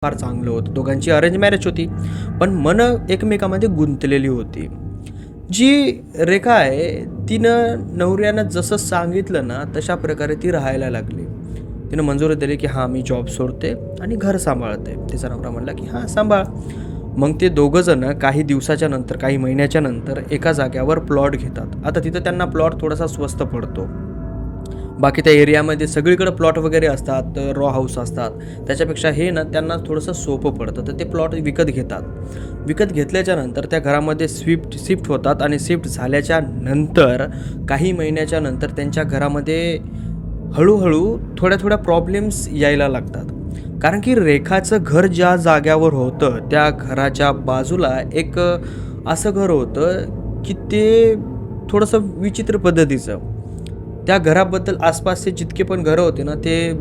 फार चांगलं होतं. दोघांची अरेंज मॅरेज होती. पण मनं एकमेकांमध्ये गुंतलेली होती. जी रेखा आहे, तिनं नवऱ्यानं जसं सांगितलं ना, तशा प्रकारे ती राहायला लागली. तिनं मंजुरी दिली, की "हां, मी जॉब सोडते आणि घर सांभाळते." तिचा नवरा म्हणला, की "हां, सांभाळ." मग ते दोघं जण काही दिवसाच्या नंतर, काही महिन्याच्या नंतर एका जागेवर प्लॉट घेतात. आता तिथं त्यांना प्लॉट थोडासा स्वस्त पडतो. बाकी त्या एरियामध्ये सगळीकडे प्लॉट वगैरे असतात, रॉ हाऊस असतात. त्याच्यापेक्षा हे ना त्यांना थोडंसं सोपं पडतं. तर ते प्लॉट विकत घेतात. विकत घेतल्याच्या नंतर त्या घरामध्ये शिफ्ट होतात आणि शिफ्ट झाल्याच्या नंतर काही महिन्याच्या नंतर त्यांच्या घरामध्ये हळू थोड्या-थोड्या प्रॉब्लेम्स यायला लागतात. कारण की रेखाचं घर ज्या जाग्यावर होतं, त्या घराच्या बाजूला एक असं घर होतं, की ते थोडंसं विचित्र पद्धतीचं. त्या घराबद्दल आसपासचे जितके पण घरं होते ना, ते